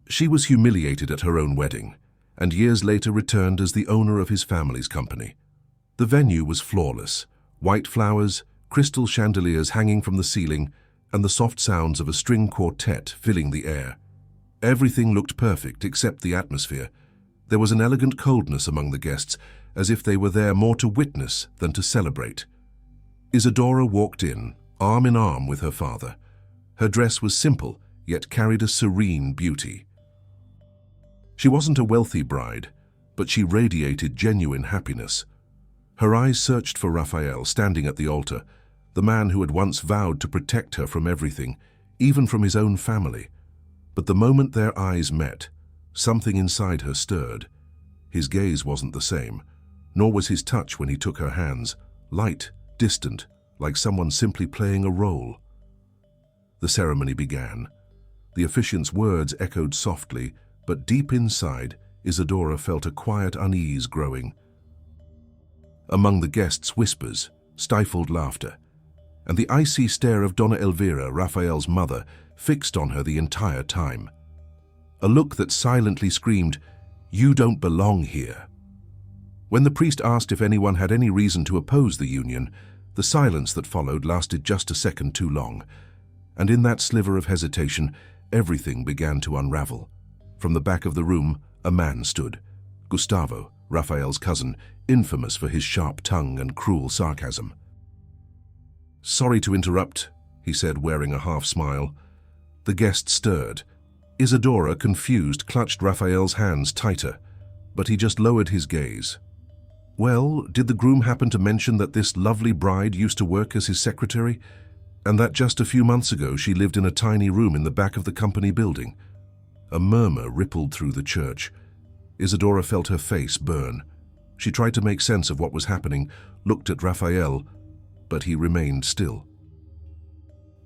She was humiliated at her own wedding, and years later returned as the owner of his family's company. The venue was flawless: white flowers, crystal chandeliers hanging from the ceiling, and the soft sounds of a string quartet filling the air. Everything looked perfect except the atmosphere. There was an elegant coldness among the guests, as if they were there more to witness than to celebrate. Isadora walked in, arm in arm with her father. Her dress was simple, yet carried a serene beauty. She wasn't a wealthy bride, but she radiated genuine happiness. Her eyes searched for Raphael standing at the altar, the man who had once vowed to protect her from everything, even from his own family. But the moment their eyes met, something inside her stirred. His gaze wasn't the same, nor was his touch when he took her hands, light, distant, like someone simply playing a role. The ceremony began. The officiant's words echoed softly, but deep inside, Isadora felt a quiet unease growing. Among the guests, whispers, stifled laughter, and the icy stare of Donna Elvira, Raphael's mother, fixed on her the entire time. A look that silently screamed, "You don't belong here." When the priest asked if anyone had any reason to oppose the union, the silence that followed lasted just a second too long, and in that sliver of hesitation, everything began to unravel. From the back of the room, a man stood. Gustavo, Raphael's cousin, infamous for his sharp tongue and cruel sarcasm. "Sorry to interrupt," he said, wearing a half-smile. The guest stirred. Isadora, confused, clutched Raphael's hands tighter, but he just lowered his gaze. Well, did the groom happen to mention that this lovely bride used to work as his secretary, and that just a few months ago she lived in a tiny room in the back of the company building? A murmur rippled through the church. Isadora felt her face burn. She tried to make sense of what was happening, looked at Raphael, but he remained still.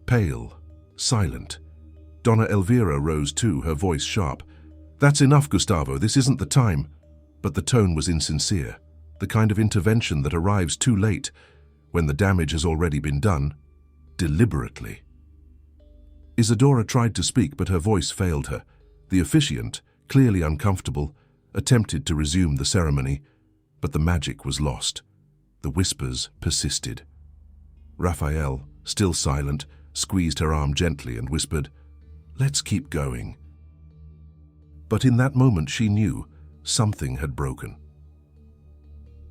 Pale, silent. Donna Elvira rose too, her voice sharp. "That's enough, Gustavo, this isn't the time." But the tone was insincere, the kind of intervention that arrives too late, when the damage has already been done, deliberately. Isadora tried to speak, but her voice failed her. The officiant, clearly uncomfortable, attempted to resume the ceremony, but the magic was lost. The whispers persisted. Raphael, still silent, squeezed her arm gently and whispered, "Let's keep going." But in that moment she knew something had broken.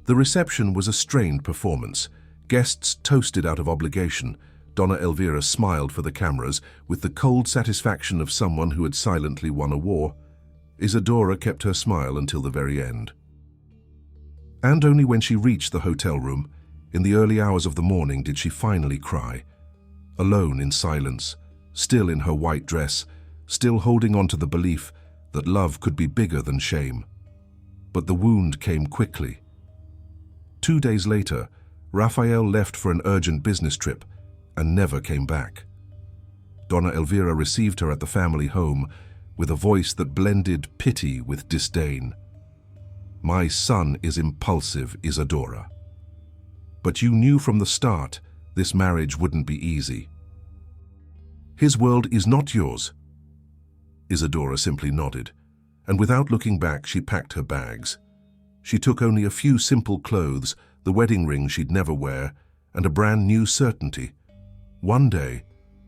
The reception was a strained performance. Guests toasted out of obligation. Donna Elvira smiled for the cameras with the cold satisfaction of someone who had silently won a war. Isadora kept her smile until the very end. And only when she reached the hotel room, in the early hours of the morning, did she finally cry. Alone in silence, still in her white dress, still holding on to the belief that love could be bigger than shame. But the wound came quickly. 2 days later, Raphael left for an urgent business trip and never came back. Donna Elvira received her at the family home with a voice that blended pity with disdain. "My son is impulsive, Isadora. But you knew from the start this marriage wouldn't be easy. His world is not yours." Isadora simply nodded, and without looking back, she packed her bags. She took only a few simple clothes, the wedding ring she'd never wear, and a brand new certainty. One day,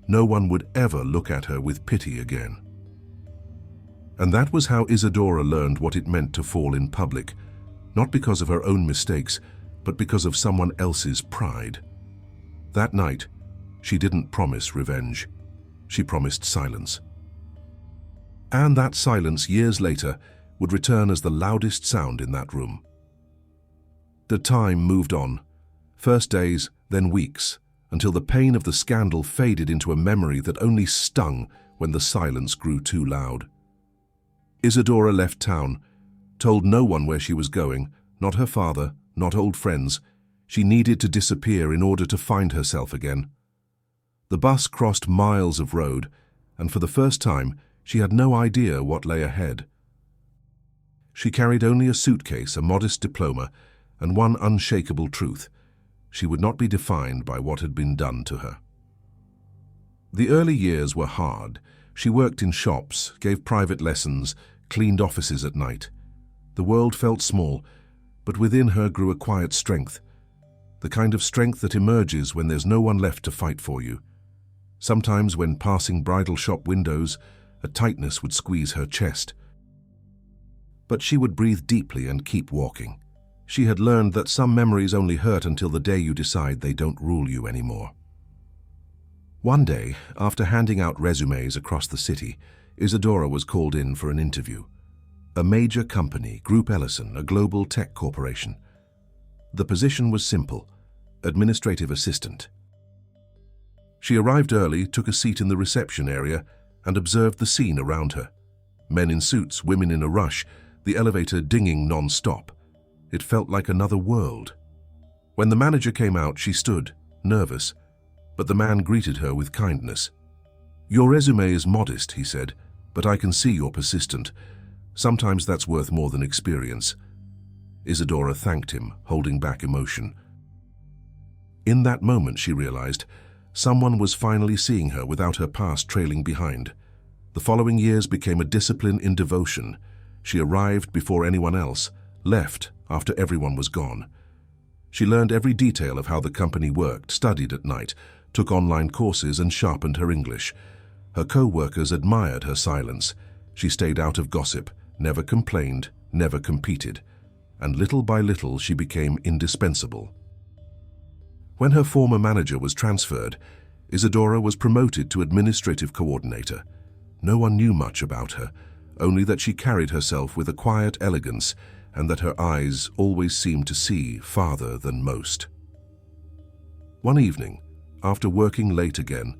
no one would ever look at her with pity again. And that was how Isadora learned what it meant to fall in public, not because of her own mistakes, but because of someone else's pride. That night, she didn't promise revenge. She promised silence. And that silence, years later, would return as the loudest sound in that room. The time moved on. First days, then weeks, until the pain of the scandal faded into a memory that only stung when the silence grew too loud. Isadora left town, told no one where she was going, not her father, not old friends. She needed to disappear in order to find herself again. The bus crossed miles of road, and for the first time, she had no idea what lay ahead. She carried only a suitcase, a modest diploma, and one unshakable truth: she would not be defined by what had been done to her. The early years were hard. She worked in shops, gave private lessons, cleaned offices at night. The world felt small, but within her grew a quiet strength, the kind of strength that emerges when there's no one left to fight for you. Sometimes when passing bridal shop windows, a tightness would squeeze her chest. But she would breathe deeply and keep walking. She had learned that some memories only hurt until the day you decide they don't rule you anymore. One day, after handing out resumes across the city, Isadora was called in for an interview. A major company, Group Ellison, a global tech corporation. The position was simple: administrative assistant. She arrived early, took a seat in the reception area, and observed the scene around her. Men in suits, women in a rush, the elevator dinging non-stop. It felt like another world. When the manager came out, she stood, nervous, but the man greeted her with kindness. "Your resume is modest," he said, "but I can see you're persistent. Sometimes that's worth more than experience." Isadora thanked him, holding back emotion. In that moment, she realized, someone was finally seeing her without her past trailing behind. The following years became a discipline in devotion. She arrived before anyone else, left after everyone was gone. She learned every detail of how the company worked, studied at night, took online courses, and sharpened her English. Her co-workers admired her silence. She stayed out of gossip, never complained, never competed. And little by little she became indispensable. When her former manager was transferred, Isadora was promoted to administrative coordinator. No one knew much about her, only that she carried herself with a quiet elegance and that her eyes always seemed to see farther than most. One evening, after working late again,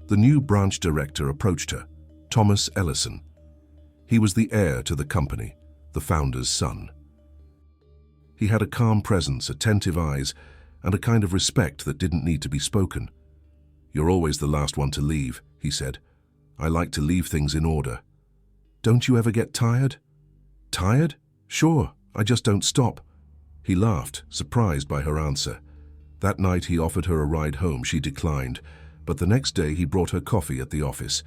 the new branch director approached her, Thomas Ellison. He was the heir to the company, the founder's son. He had a calm presence, attentive eyes, and a kind of respect that didn't need to be spoken. "You're always the last one to leave," he said. "I like to leave things in order." "Don't you ever get tired?" "Tired? Sure, I just don't stop." He laughed, surprised by her answer. That night he offered her a ride home. She declined, but the next day he brought her coffee at the office.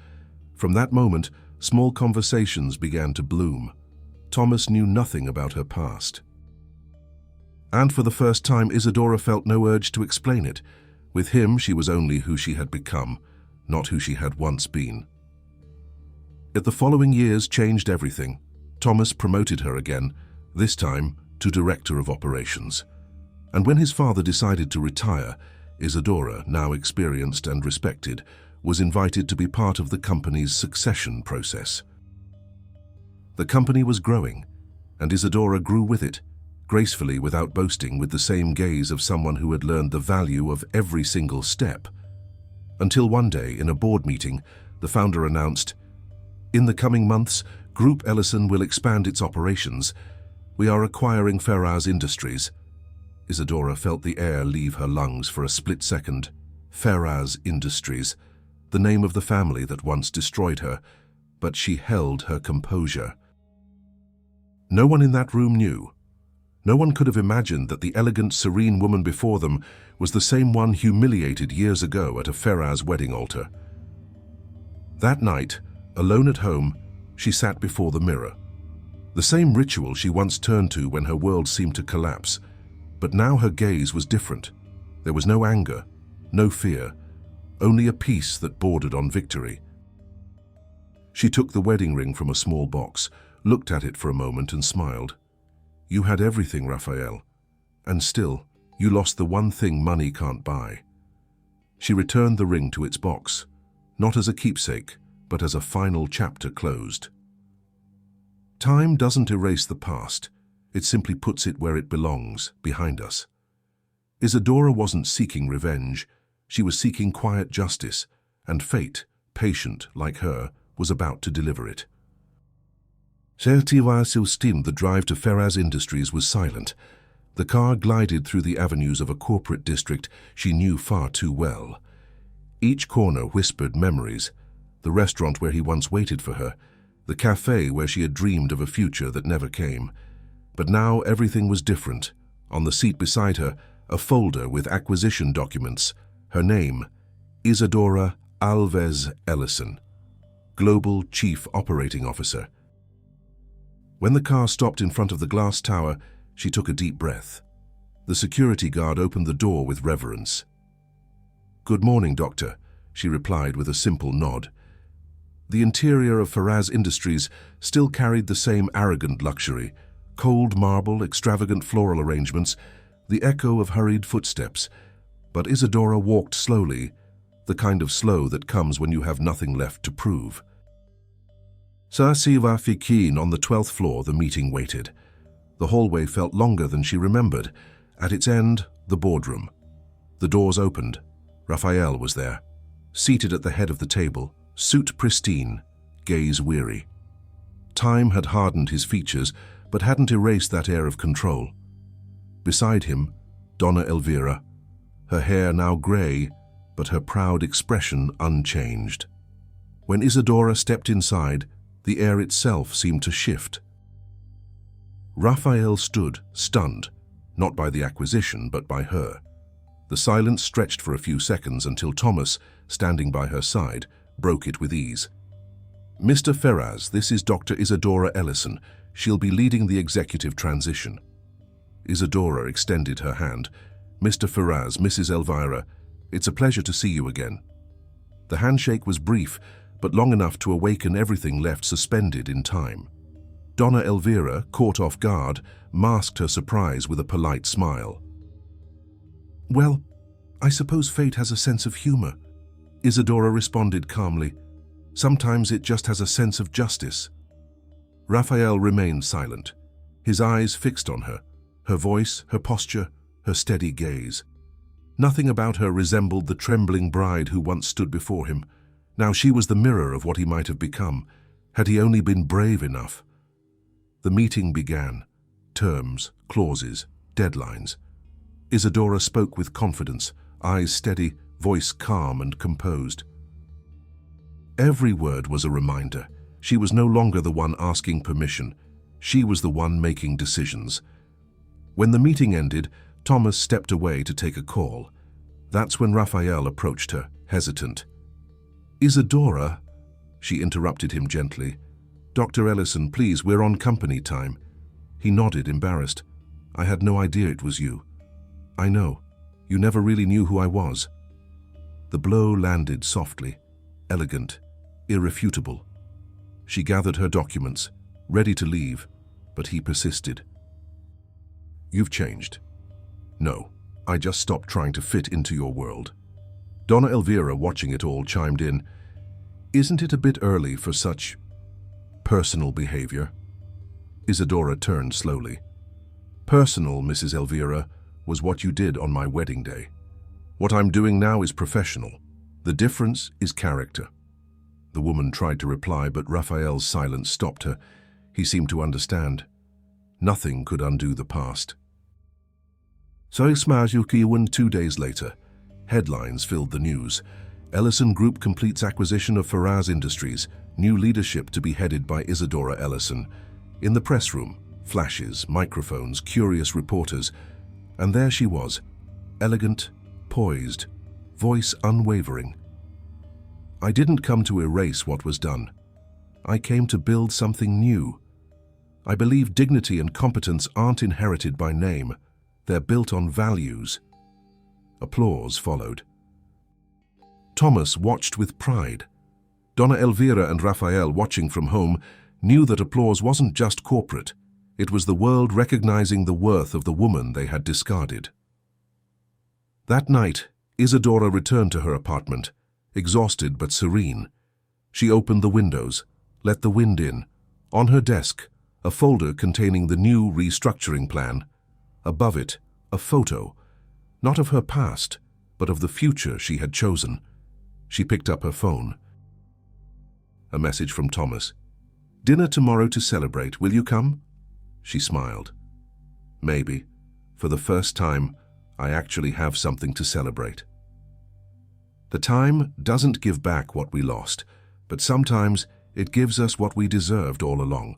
From that moment, small conversations began to bloom. Thomas knew nothing about her past. And for the first time, Isadora felt no urge to explain it. With him, she was only who she had become, not who she had once been. Yet the following years changed everything. Thomas promoted her again, this time to Director of Operations. And when his father decided to retire, Isadora, now experienced and respected, was invited to be part of the company's succession process. The company was growing, and Isadora grew with it, gracefully without boasting, with the same gaze of someone who had learned the value of every single step. Until one day, in a board meeting, the founder announced, "In the coming months, Group Ellison will expand its operations. We are acquiring Ferraz Industries." Isadora felt the air leave her lungs for a split second. Ferraz Industries, the name of the family that once destroyed her, but she held her composure. No one in that room knew. No one could have imagined that the elegant, serene woman before them was the same one humiliated years ago at a Ferraz wedding altar. That night, alone at home, she sat before the mirror. The same ritual she once turned to when her world seemed to collapse, but now her gaze was different. There was no anger, no fear, only a peace that bordered on victory. She took the wedding ring from a small box, looked at it for a moment and smiled. "You had everything, Raphael, and still, you lost the one thing money can't buy." She returned the ring to its box, not as a keepsake, but as a final chapter closed. Time doesn't erase the past, it simply puts it where it belongs, behind us. Isadora wasn't seeking revenge, she was seeking quiet justice, and fate, patient like her, was about to deliver it. The drive to Ferraz Industries was silent. The car glided through the avenues of a corporate district she knew far too well. Each corner whispered memories: the restaurant where he once waited for her, the cafe where she had dreamed of a future that never came. But now everything was different. On the seat beside her, a folder with acquisition documents. Her name, Isadora Alves Ellison. Global Chief Operating Officer. When the car stopped in front of the glass tower, she took a deep breath. The security guard opened the door with reverence. "Good morning, Doctor," she replied with a simple nod. The interior of Faraz Industries still carried the same arrogant luxury: cold marble, extravagant floral arrangements, the echo of hurried footsteps. But Isadora walked slowly, the kind of slow that comes when you have nothing left to prove. Sarsiva Fikin on the 12th floor, the meeting waited. The hallway felt longer than she remembered. At its end, the boardroom. The doors opened. Raphael was there, seated at the head of the table, suit pristine, gaze weary. Time had hardened his features, but hadn't erased that air of control. Beside him, Donna Elvira, her hair now grey, but her proud expression unchanged. When Isadora stepped inside, the air itself seemed to shift. Raphael stood, stunned, not by the acquisition, but by her. The silence stretched for a few seconds until Thomas, standing by her side, broke it with ease. "Mr. Faraz, this is Dr. Isadora Ellison. She'll be leading the executive transition." Isadora extended her hand. "Mr. Faraz, Mrs. Elvira, it's a pleasure to see you again." The handshake was brief, but long enough to awaken everything left suspended in time. Donna Elvira, caught off guard, masked her surprise with a polite smile. "Well, I suppose fate has a sense of humor," Isadora responded calmly. "Sometimes it just has a sense of justice." Raphael remained silent, his eyes fixed on her, her voice, her posture, her steady gaze. Nothing about her resembled the trembling bride who once stood before him. Now she was the mirror of what he might have become, had he only been brave enough. The meeting began. Terms, clauses, deadlines. Isadora spoke with confidence, eyes steady, voice calm and composed. Every word was a reminder. She was no longer the one asking permission. She was the one making decisions. When the meeting ended, Thomas stepped away to take a call. That's when Raphael approached her, hesitant. "Isadora," she interrupted him gently. "Dr. Ellison, please, we're on company time." He nodded, embarrassed. "I had no idea it was you." "I know. You never really knew who I was." The blow landed softly, elegant, irrefutable. She gathered her documents, ready to leave, but he persisted. "You've changed." "No, I just stopped trying to fit into your world." Donna Elvira, watching it all, chimed in. "Isn't it a bit early for such personal behavior?" Isadora turned slowly. "Personal, Mrs. Elvira, was what you did on my wedding day. What I'm doing now is professional. The difference is character." The woman tried to reply, but Raphael's silence stopped her. He seemed to understand. Nothing could undo the past. So Smajukiwan 2 days later. Headlines filled the news. Ellison Group completes acquisition of Faraz Industries, new leadership to be headed by Isadora Ellison. In the press room, flashes, microphones, curious reporters, and there she was, elegant, poised, voice unwavering. "I didn't come to erase what was done. I came to build something new. I believe dignity and competence aren't inherited by name. They're built on values." Applause followed. Thomas watched with pride. Donna Elvira and Raphael, watching from home, knew that applause wasn't just corporate. It was the world recognizing the worth of the woman they had discarded. That night, Isadora returned to her apartment, exhausted but serene. She opened the windows, let the wind in. On her desk, a folder containing the new restructuring plan. Above it, a photo, not of her past, but of the future she had chosen. She picked up her phone. A message from Thomas. "Dinner tomorrow to celebrate. Will you come?" She smiled. "Maybe. For the first time, I actually have something to celebrate." The time doesn't give back what we lost, but sometimes it gives us what we deserved all along.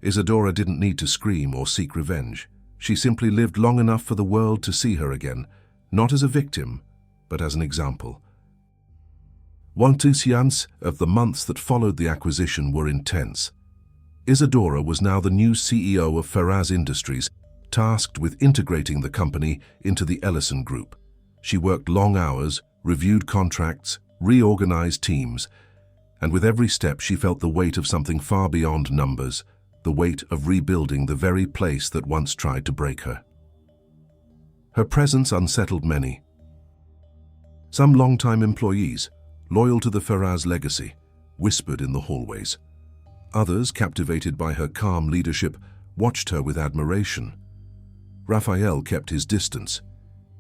Isadora didn't need to scream or seek revenge. She simply lived long enough for the world to see her again, not as a victim, but as an example. Months of the months that followed the acquisition were intense. Isadora was now the new CEO of Faraz Industries, tasked with integrating the company into the Ellison Group. She worked long hours, reviewed contracts, reorganized teams, and with every step she felt the weight of something far beyond numbers, the weight of rebuilding the very place that once tried to break her. Her presence unsettled many. Some long-time employees, loyal to the Faraz legacy, whispered in the hallways. Others, captivated by her calm leadership, watched her with admiration. Raphael kept his distance.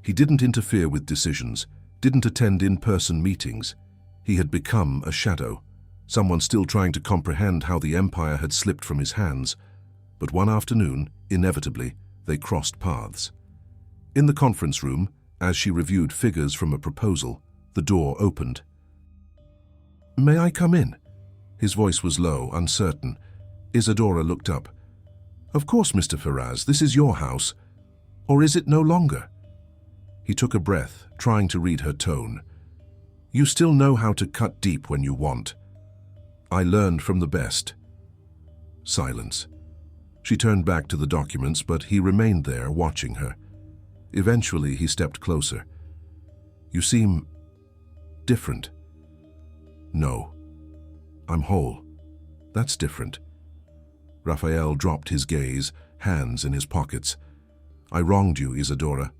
He didn't interfere with decisions, didn't attend in-person meetings. He had become a shadow, someone still trying to comprehend how the empire had slipped from his hands. But one afternoon, inevitably, they crossed paths. In the conference room, as she reviewed figures from a proposal, the door opened. "May I come in?" His voice was low, uncertain. Isadora looked up. "Of course, Mr. Faraz, this is your house. Or is it no longer?" He took a breath, trying to read her tone. "You still know how to cut deep when you want. I learned from the best." Silence. She turned back to the documents, but he remained there, watching her. Eventually, he stepped closer. "You seem different." "No. I'm whole. That's different." Raphael dropped his gaze, hands in his pockets. "I wronged you, Isadora.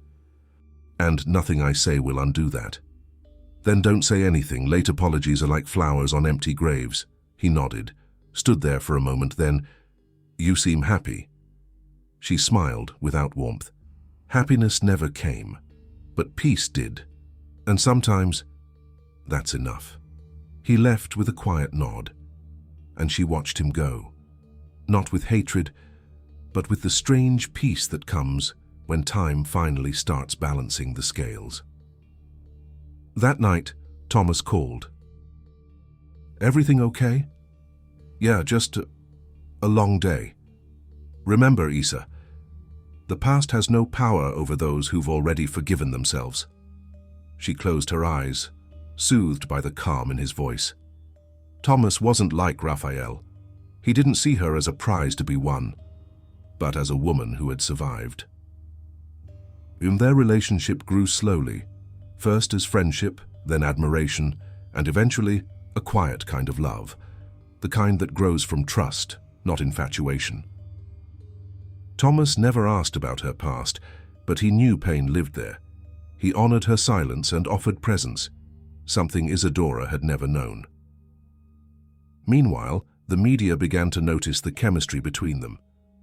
And nothing I say will undo that." "Then don't say anything. Late apologies are like flowers on empty graves." He nodded, stood there for a moment, then, "You seem happy." She smiled without warmth. Happiness never came, but peace did. And sometimes, that's enough. He left with a quiet nod, and she watched him go. Not with hatred, but with the strange peace that comes when time finally starts balancing the scales. That night, Thomas called. "Everything okay?" "Yeah, just a long day. Remember, Isa, the past has no power over those who've already forgiven themselves." She closed her eyes, soothed by the calm in his voice. Thomas wasn't like Raphael. He didn't see her as a prize to be won, but as a woman who had survived. Their relationship grew slowly, first as friendship, then admiration, and eventually a quiet kind of love, the kind that grows from trust, not infatuation. Thomas never asked about her past, but he knew pain lived there. He honored her silence and offered presence, something Isadora had never known. Meanwhile, the media began to notice the chemistry between them.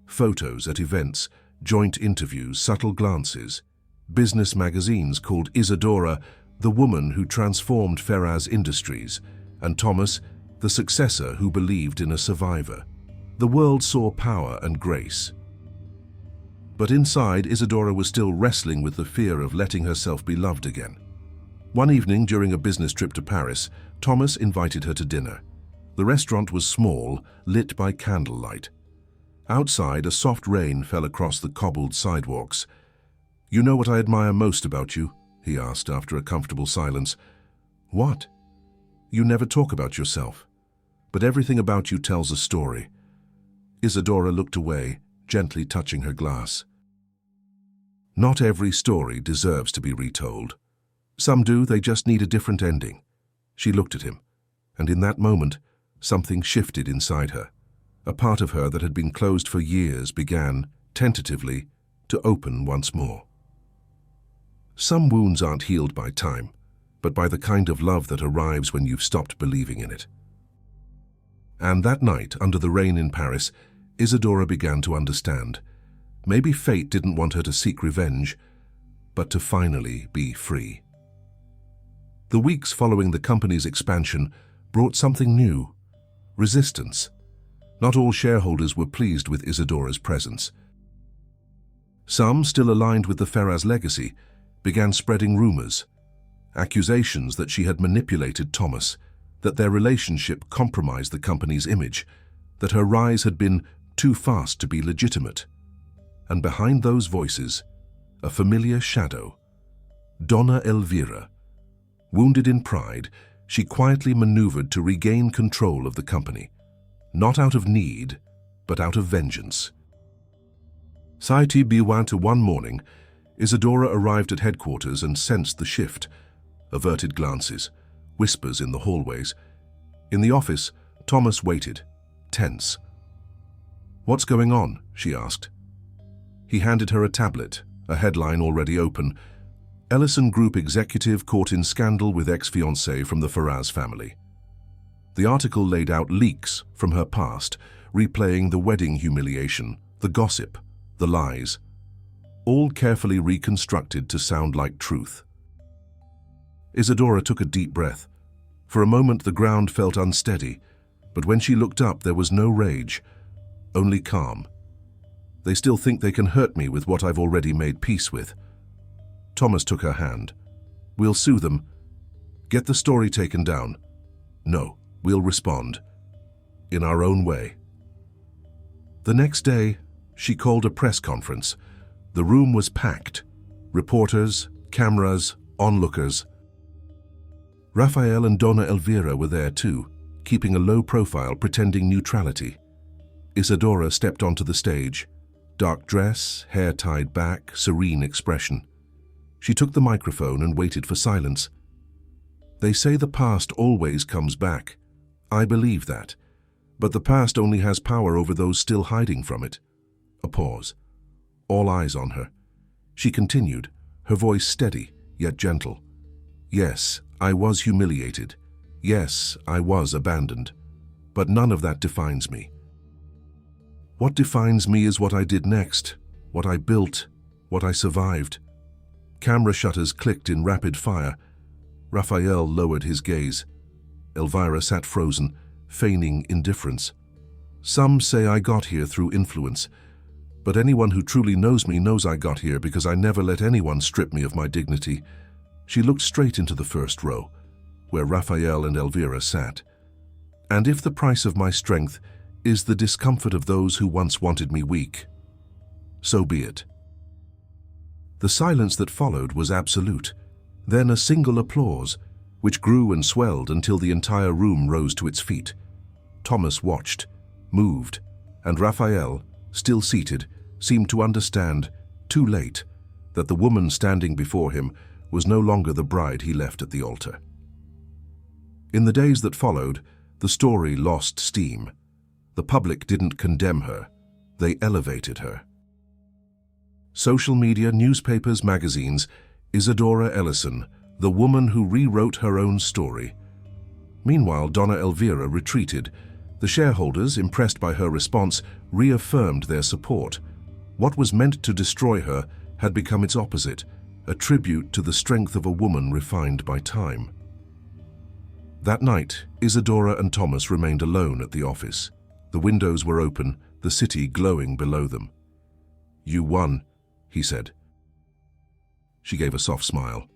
Photos at events, joint interviews, subtle glances. Business magazines called Isadora the woman who transformed Faraz Industries, and Thomas the successor who believed in a survivor. The world saw power and grace. But inside, Isadora was still wrestling with the fear of letting herself be loved again. One evening during a business trip to Paris, Thomas invited her to dinner. The restaurant was small, lit by candlelight. Outside, a soft rain fell across the cobbled sidewalks. "You know what I admire most about you?" he asked after a comfortable silence. "What?" "You never talk about yourself, but everything about you tells a story." Isadora looked away, gently touching her glass. Not every story deserves to be retold. Some do, they just need a different ending. She looked at him, and in that moment, something shifted inside her. A part of her that had been closed for years began, tentatively, to open once more. Some wounds aren't healed by time, but by the kind of love that arrives when you've stopped believing in it. And that night, under the rain in Paris, Isadora began to understand. Maybe fate didn't want her to seek revenge, but to finally be free. The weeks following the company's expansion brought something new: resistance. Not all shareholders were pleased with Isadora's presence. Some, still aligned with the Faraz legacy, began spreading rumors, accusations that she had manipulated Thomas, that their relationship compromised the company's image, that her rise had been too fast to be legitimate. And behind those voices, a familiar shadow. Donna Elvira. Wounded in pride, she quietly maneuvered to regain control of the company, not out of need, but out of vengeance. Saiti Biwanta one morning, Isadora arrived at headquarters and sensed the shift. Averted glances, whispers in the hallways. In the office, Thomas waited, tense. "What's going on?" she asked. He handed her a tablet, a headline already open. Ellison Group executive caught in scandal with ex-fiancé from the Faraz family. The article laid out leaks from her past, replaying the wedding humiliation, the gossip, the lies, all carefully reconstructed to sound like truth. Isadora took a deep breath. For a moment the ground felt unsteady, but when she looked up there was no rage, only calm. "They still think they can hurt me with what I've already made peace with." Thomas took her hand. "We'll sue them. Get the story taken down." "No, we'll respond. In our own way." The next day, she called a press conference. The room was packed. Reporters, cameras, onlookers. Rafael and Donna Elvira were there too, keeping a low profile, pretending neutrality. Isadora stepped onto the stage. Dark dress, hair tied back, serene expression. She took the microphone and waited for silence. "They say the past always comes back. I believe that. But the past only has power over those still hiding from it." A pause. All eyes on her. She continued, her voice steady, yet gentle. "Yes, I was humiliated. Yes, I was abandoned. But none of that defines me. What defines me is what I did next, what I built, what I survived." Camera shutters clicked in rapid fire. Raphael lowered his gaze. Elvira sat frozen, feigning indifference. "Some say I got here through influence, but anyone who truly knows me knows I got here because I never let anyone strip me of my dignity." She looked straight into the first row, where Raphael and Elvira sat. "And if the price of my strength is the discomfort of those who once wanted me weak, so be it." The silence that followed was absolute. Then a single applause, which grew and swelled until the entire room rose to its feet. Thomas watched, moved, and Raphael, still seated, seemed to understand, too late, that the woman standing before him was no longer the bride he left at the altar. In the days that followed, the story lost steam. The public didn't condemn her, they elevated her. Social media, newspapers, magazines, Isadora Ellison, the woman who rewrote her own story. Meanwhile, Donna Elvira retreated. The shareholders, impressed by her response, reaffirmed their support. What was meant to destroy her had become its opposite, a tribute to the strength of a woman refined by time. That night, Isadora and Thomas remained alone at the office. The windows were open, the city glowing below them. "You won," he said. She gave a soft smile.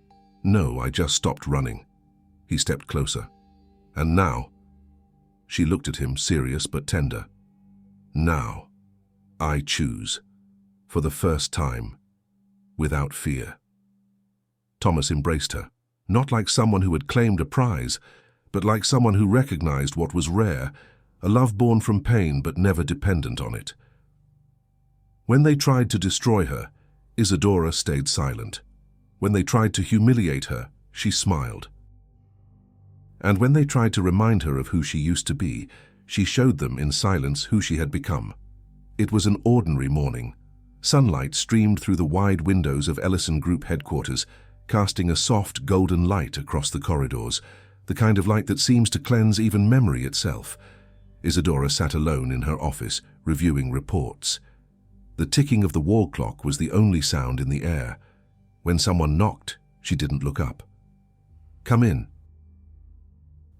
"No, I just stopped running." He stepped closer. "And now?" She looked at him, serious but tender. "Now, I choose, for the first time, without fear." Thomas embraced her, not like someone who had claimed a prize, but like someone who recognized what was rare, a love born from pain but never dependent on it. When they tried to destroy her, Isadora stayed silent. When they tried to humiliate her, she smiled. And when they tried to remind her of who she used to be, she showed them in silence who she had become. It was an ordinary morning. Sunlight streamed through the wide windows of Ellison Group headquarters, casting a soft golden light across the corridors, the kind of light that seems to cleanse even memory itself. Isadora sat alone in her office, reviewing reports. The ticking of the wall clock was the only sound in the air. When someone knocked, she didn't look up. "Come in."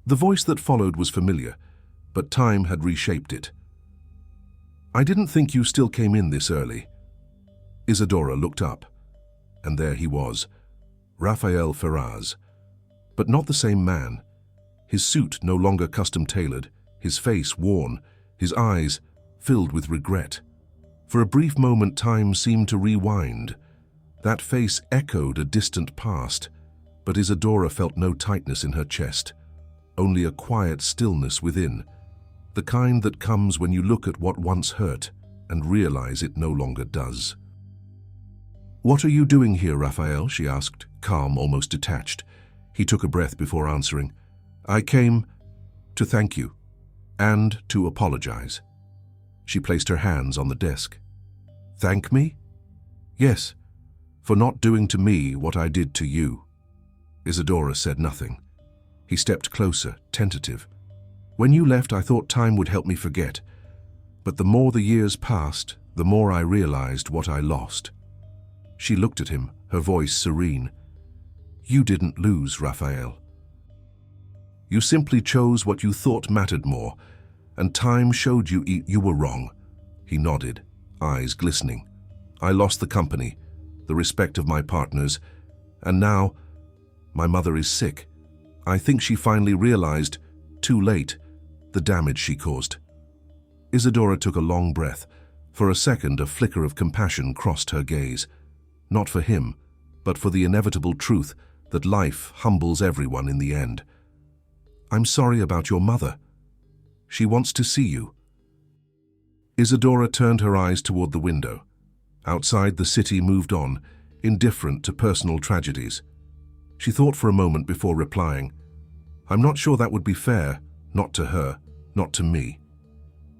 The voice that followed was familiar, but time had reshaped it. "I didn't think you still came in this early." Isadora looked up, and there he was, Rafael Faraz, but not the same man. His suit no longer custom-tailored, his face worn, his eyes filled with regret. For a brief moment, time seemed to rewind. That face echoed a distant past, but Isadora felt no tightness in her chest, only a quiet stillness within, the kind that comes when you look at what once hurt and realize it no longer does. "What are you doing here, Raphael?" she asked, calm, almost detached. He took a breath before answering. "I came to thank you and to apologize." She placed her hands on the desk. "Thank me?" "Yes, for not doing to me what I did to you." Isadora said nothing. He stepped closer, tentative. "When you left, I thought time would help me forget. But the more the years passed, the more I realized what I lost." She looked at him, her voice serene. "You didn't lose, Raphael. You simply chose what you thought mattered more, and time showed you you were wrong." He nodded, eyes glistening. "I lost the company, the respect of my partners, and now my mother is sick. I think she finally realized, too late, the damage she caused." Isadora took a long breath. For a second, a flicker of compassion crossed her gaze. Not for him, but for the inevitable truth that life humbles everyone in the end. "I'm sorry about your mother. She wants to see you." Isadora turned her eyes toward the window. Outside, the city moved on, indifferent to personal tragedies. She thought for a moment before replying. "I'm not sure that would be fair, not to her, not to me.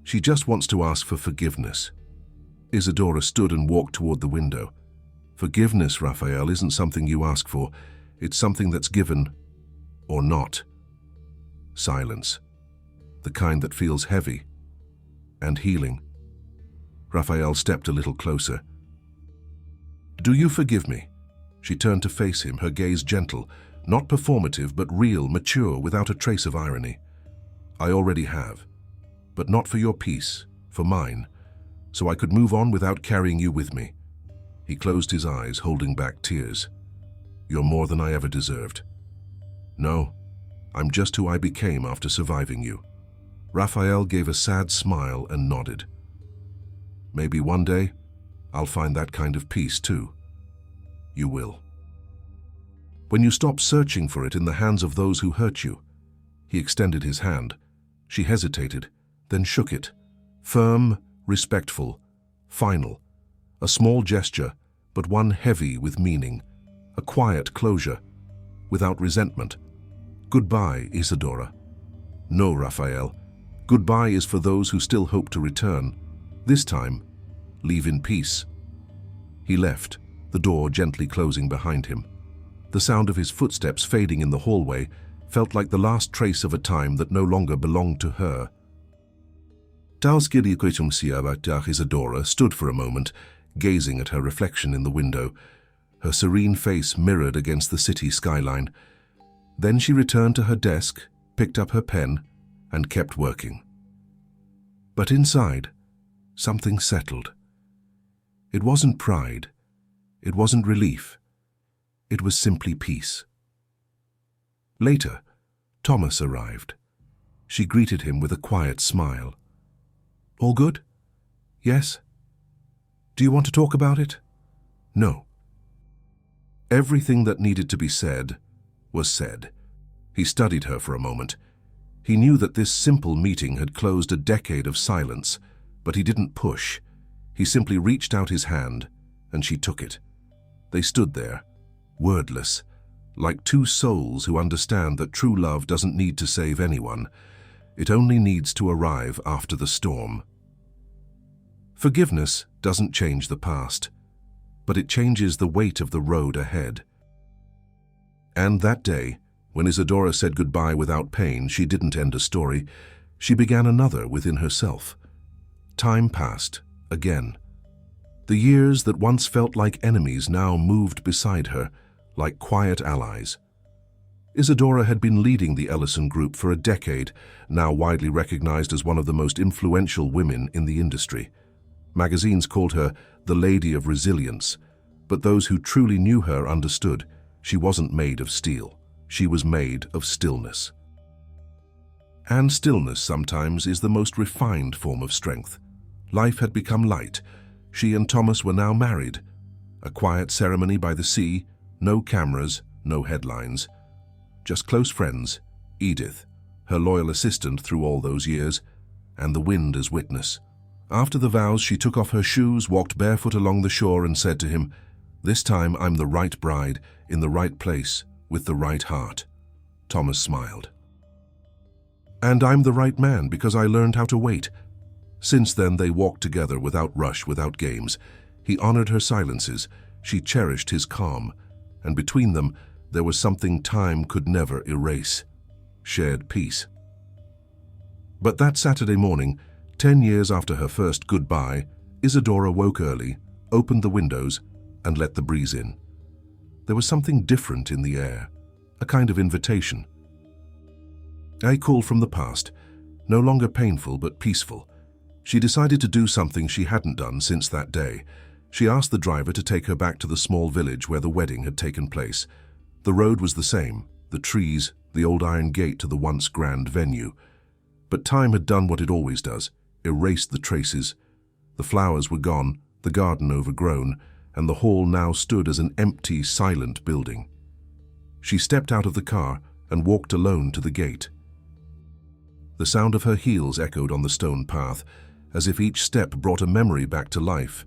She just wants to ask for forgiveness." Isadora stood and walked toward the window. "Forgiveness, Raphael, isn't something you ask for. It's something that's given, or not." Silence. The kind that feels heavy and healing. Raphael stepped a little closer. "Do you forgive me?" She turned to face him, her gaze gentle, not performative but real, mature, without a trace of irony. "I already have, but not for your peace, for mine, so I could move on without carrying you with me." He closed his eyes, holding back tears. "You're more than I ever deserved. No, I'm just who I became after surviving you." Raphael gave a sad smile and nodded. "Maybe one day, I'll find that kind of peace too." "You will. When you stop searching for it in the hands of those who hurt you." He extended his hand. She hesitated, then shook it. Firm, respectful, final. A small gesture, but one heavy with meaning. A quiet closure, without resentment. "Goodbye, Isadora." "No, Raphael. Goodbye is for those who still hope to return. This time, leave in peace." He left, the door gently closing behind him. The sound of his footsteps fading in the hallway felt like the last trace of a time that no longer belonged to her. Isadora stood for a moment, gazing at her reflection in the window, her serene face mirrored against the city skyline. Then she returned to her desk, picked up her pen, and kept working. But inside, something settled. It wasn't pride. It wasn't relief. It was simply peace. Later, Thomas arrived. She greeted him with a quiet smile. "All good?" "Yes." "Do you want to talk about it?" "No." Everything that needed to be said was said. He studied her for a moment. He knew that this simple meeting had closed a decade of silence, but he didn't push. He simply reached out his hand, and she took it. They stood there, wordless, like two souls who understand that true love doesn't need to save anyone. It only needs to arrive after the storm. Forgiveness doesn't change the past, but it changes the weight of the road ahead. And that day, when Isadora said goodbye without pain, she didn't end a story. She began another within herself. Time passed, again. The years that once felt like enemies now moved beside her, like quiet allies. Isadora had been leading the Ellison Group for a decade, now widely recognized as one of the most influential women in the industry. Magazines called her the Lady of Resilience, but those who truly knew her understood she wasn't made of steel. She was made of stillness. And stillness sometimes is the most refined form of strength. Life had become light. She and Thomas were now married. A quiet ceremony by the sea, no cameras, no headlines. Just close friends, Edith, her loyal assistant through all those years, and the wind as witness. After the vows, she took off her shoes, walked barefoot along the shore, and said to him, "This time I'm the right bride, in the right place, with the right heart." Thomas smiled. "And I'm the right man because I learned how to wait." Since then they walked together without rush, without games. He honored her silences, she cherished his calm, and between them there was something time could never erase: shared peace. But that Saturday morning, 10 years after her first goodbye, Isadora woke early, opened the windows, and let the breeze in. There was something different in the air, a kind of invitation. A call from the past, no longer painful but peaceful. She decided to do something she hadn't done since that day. She asked the driver to take her back to the small village where the wedding had taken place. The road was the same, the trees, the old iron gate to the once grand venue. But time had done what it always does, erased the traces. The flowers were gone, the garden overgrown, and the hall now stood as an empty, silent building. She stepped out of the car and walked alone to the gate. The sound of her heels echoed on the stone path, as if each step brought a memory back to life.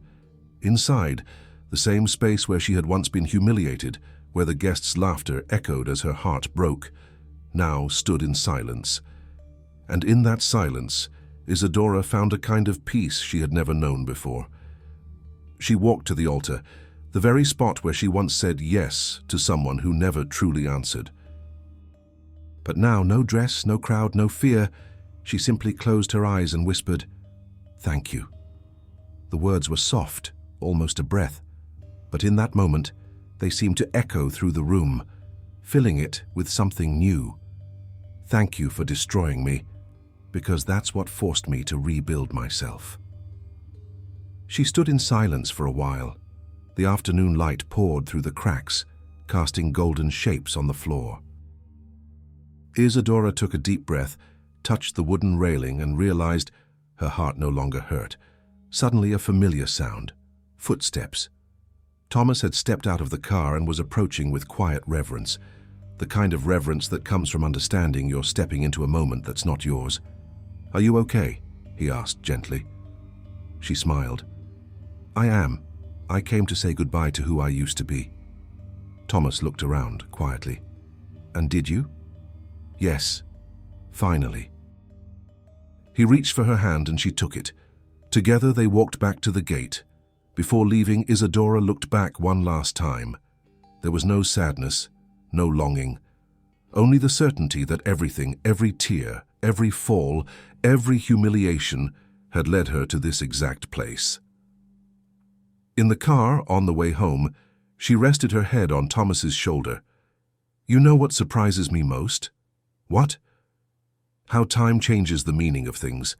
Inside, the same space where she had once been humiliated, where the guests' laughter echoed as her heart broke, now stood in silence. And in that silence, Isadora found a kind of peace she had never known before. She walked to the altar, the very spot where she once said yes to someone who never truly answered. But now, no dress, no crowd, no fear. She simply closed her eyes and whispered, "Thank you." The words were soft, almost a breath, but in that moment, they seemed to echo through the room, filling it with something new. Thank you for destroying me, because that's what forced me to rebuild myself. She stood in silence for a while. The afternoon light poured through the cracks, casting golden shapes on the floor. Isadora took a deep breath, touched the wooden railing, and realized her heart no longer hurt. Suddenly a familiar sound. Footsteps. Thomas had stepped out of the car and was approaching with quiet reverence, the kind of reverence that comes from understanding you're stepping into a moment that's not yours. "Are you okay?" he asked gently. She smiled. "I am. I came to say goodbye to who I used to be." Thomas looked around quietly. "And did you?" "Yes. Finally." He reached for her hand and she took it. Together they walked back to the gate. Before leaving, Isadora looked back one last time. There was no sadness, no longing, only the certainty that everything, every tear, every fall, every humiliation had led her to this exact place. In the car, on the way home, she rested her head on Thomas's shoulder. "You know what surprises me most?" "What?" "How time changes the meaning of things.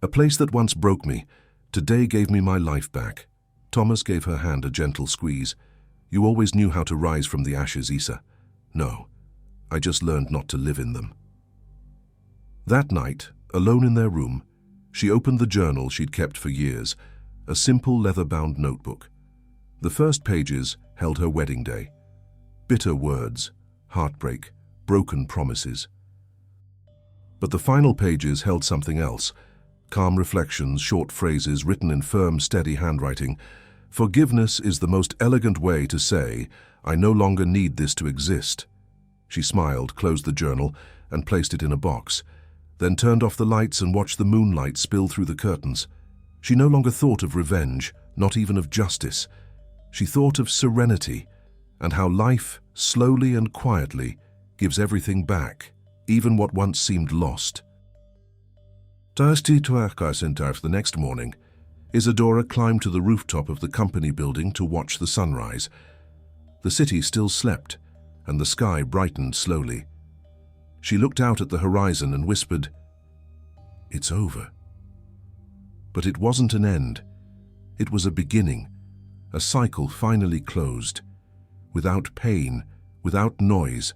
A place that once broke me, today gave me my life back." Thomas gave her hand a gentle squeeze. "You always knew how to rise from the ashes, Isa." "No, I just learned not to live in them." That night, alone in their room, she opened the journal she'd kept for years, a simple leather-bound notebook. The first pages held her wedding day. Bitter words, heartbreak, broken promises. But the final pages held something else. Calm reflections, short phrases written in firm, steady handwriting. "Forgiveness is the most elegant way to say, I no longer need this to exist." She smiled, closed the journal, and placed it in a box, then turned off the lights and watched the moonlight spill through the curtains. She no longer thought of revenge, not even of justice. She thought of serenity, and how life, slowly and quietly, gives everything back, even what once seemed lost. The next morning, Isadora climbed to the rooftop of the company building to watch the sunrise. The city still slept, and the sky brightened slowly. She looked out at the horizon and whispered, "It's over." But it wasn't an end. It was a beginning, a cycle finally closed. Without pain, without noise,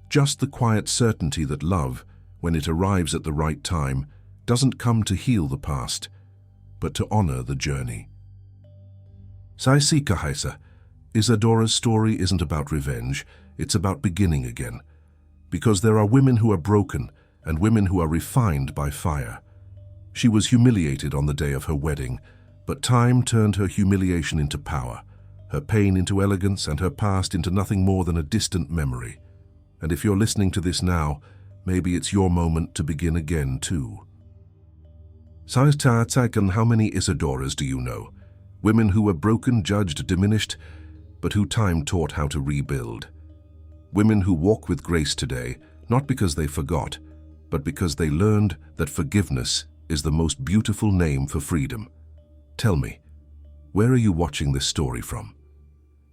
just the quiet certainty that love, when it arrives at the right time, doesn't come to heal the past, but to honor the journey. Isadora's story isn't about revenge, it's about beginning again. Because there are women who are broken and women who are refined by fire. She was humiliated on the day of her wedding, but time turned her humiliation into power, her pain into elegance, and her past into nothing more than a distant memory. And if you're listening to this now, maybe it's your moment to begin again too. How many Isadoras do you know? Women who were broken, judged, diminished, but who time taught how to rebuild. Women who walk with grace today, not because they forgot, but because they learned that forgiveness is the most beautiful name for freedom. Tell me, where are you watching this story from?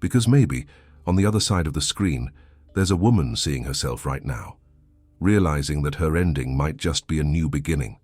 Because maybe, on the other side of the screen, there's a woman seeing herself right now, realizing that her ending might just be a new beginning.